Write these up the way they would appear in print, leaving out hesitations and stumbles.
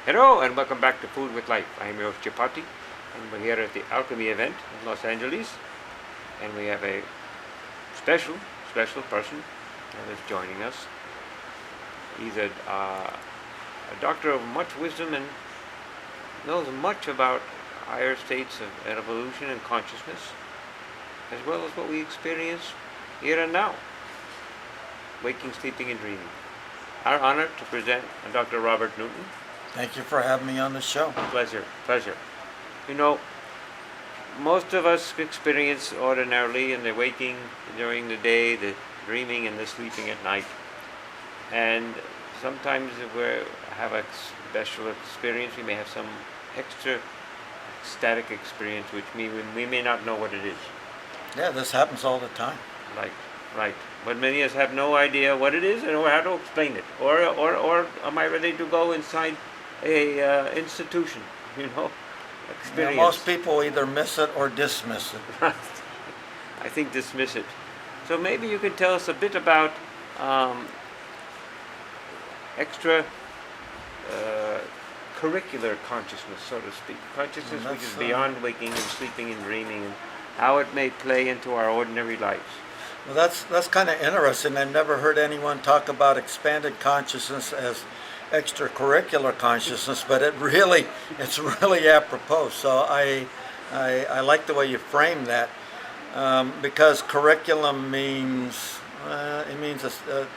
Hello and welcome back to Food with Life. I am your host Chapatti, and we're here at the Alchemy event in Los Angeles, and we have a special person that is joining us. He's a doctor of much wisdom and knows much about higher states of evolution and consciousness, as well as what we experience here and now, waking, sleeping, and dreaming. Our honor to present Dr. Robert Newton. Thank you for having me on the show. Pleasure. You know, most of us experience ordinarily in the waking during the day, the dreaming and the sleeping at night. And sometimes if we have a special experience, we may have some extra ecstatic experience, which we may not know what it is. Yeah, this happens all the time. Right. But many of us have no idea what it is or how to explain it. Or am I ready to go inside a institution, experience. Yeah, most people either miss it or dismiss it. I think dismiss it. So maybe you can tell us a bit about extracurricular consciousness, so to speak. Consciousness which is beyond waking and sleeping and dreaming, and how it may play into our ordinary lives. Well, that's kind of interesting. I've never heard anyone talk about expanded consciousness as extracurricular consciousness, but it's really apropos. So I like the way you frame that, because curriculum means it means a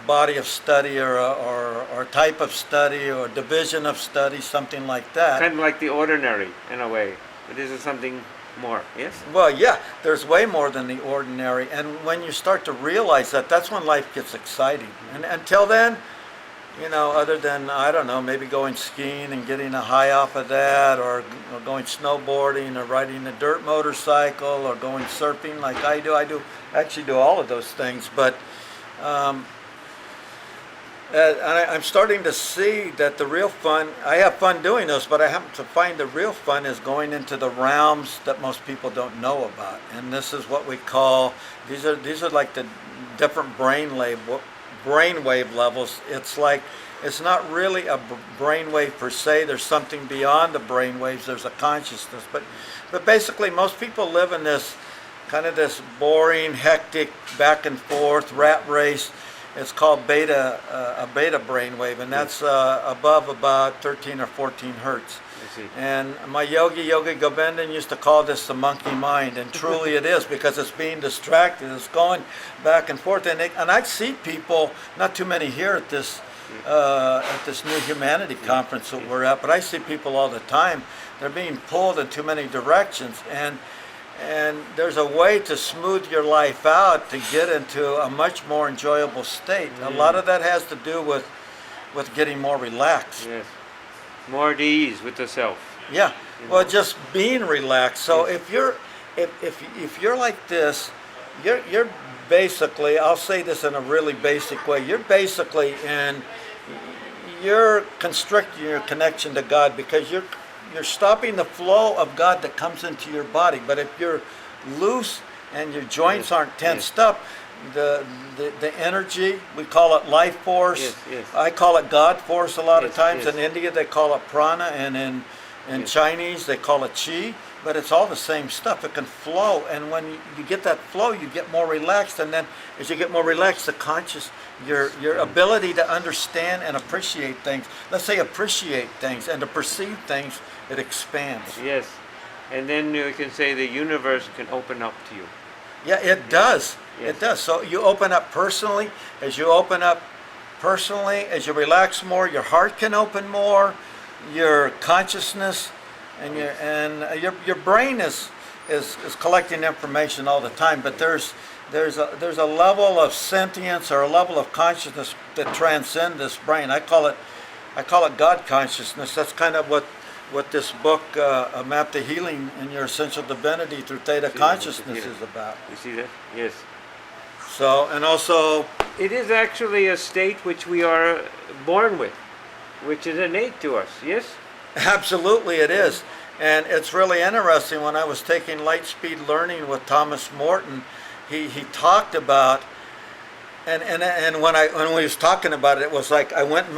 body of study or type of study or division of study, something like that. Kind of like the ordinary in a way, but this is something more. Yes. Well, yeah, there's way more than the ordinary, and when you start to realize that, that's when life gets exciting. And until then, other than, I don't know, maybe going skiing and getting a high off of that, or going snowboarding, or riding a dirt motorcycle, or going surfing like I do. I actually do all of those things, but I'm starting to see that the real fun, I have fun doing those, but I happen to find the real fun is going into the realms that most people don't know about. And this is what we call, these are like the different brainwave levels. It's not really a brainwave per se. There's something beyond the brainwaves. There's a consciousness, but basically most people live in this kind of this boring, hectic, back and forth rat race. It's called a beta brainwave, and that's above about 13 or 14 hertz. And my yogi Govindan used to call this the monkey mind, and truly it is, because it's being distracted. It's going back and forth, and I see people, not too many here at this New Humanity conference that we're at, but I see people all the time. They're being pulled in too many directions, and there's a way to smooth your life out to get into a much more enjoyable state. A lot of that has to do with getting more relaxed. Yes. More at ease with the self. Yeah. Well, just being relaxed. So if you're like this, you're basically, I'll say this in a really basic way, you're constricting your connection to God, because you're stopping the flow of God that comes into your body. But if you're loose and your joints aren't tensed up, the energy, we call it life force. Yes. I call it God force a lot of times. Yes. In India they call it prana, and in Chinese they call it chi. But it's all the same stuff. It can flow, and when you get that flow, you get more relaxed. And then as you get more relaxed, your ability to understand and appreciate things, let's say appreciate things and to perceive things, it expands. Yes. And then you can say the universe can open up to you. Yeah, it does. Yes. It does. So you open up personally. As you open up personally, as you relax more, your heart can open more, your consciousness, and your brain is collecting information all the time. But there's a level of sentience or a level of consciousness that transcends this brain. I call it God consciousness. That's kind of what this book, A Map to Healing in Your Essential Divinity Through Theta Consciousness, is about. You see that? Yes. So, and also, it is actually a state which we are born with, which is innate to us. Yes. Absolutely, it is. And it's really interesting. When I was taking light speed learning with Thomas Morton, he talked about And when we was talking about it, it was like I went in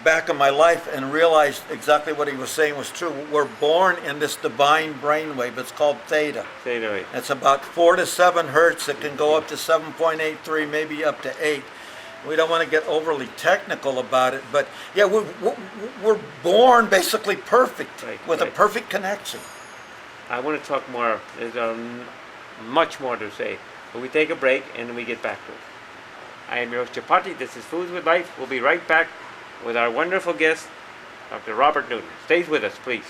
back of my life and realized exactly what he was saying was true. We're born in this divine brainwave. It's called theta. Theta wave. It's about 4 to 7 hertz. It can go up to 7.83, maybe up to 8. We don't want to get overly technical about it, but yeah, we're born basically perfect, with a perfect connection. I want to talk more. There's much more to say. But we take a break and then we get back to it. I am your host, Chapatti. This is Foods with Life. We'll be right back with our wonderful guest, Dr. Robert Newton. Stay with us, please.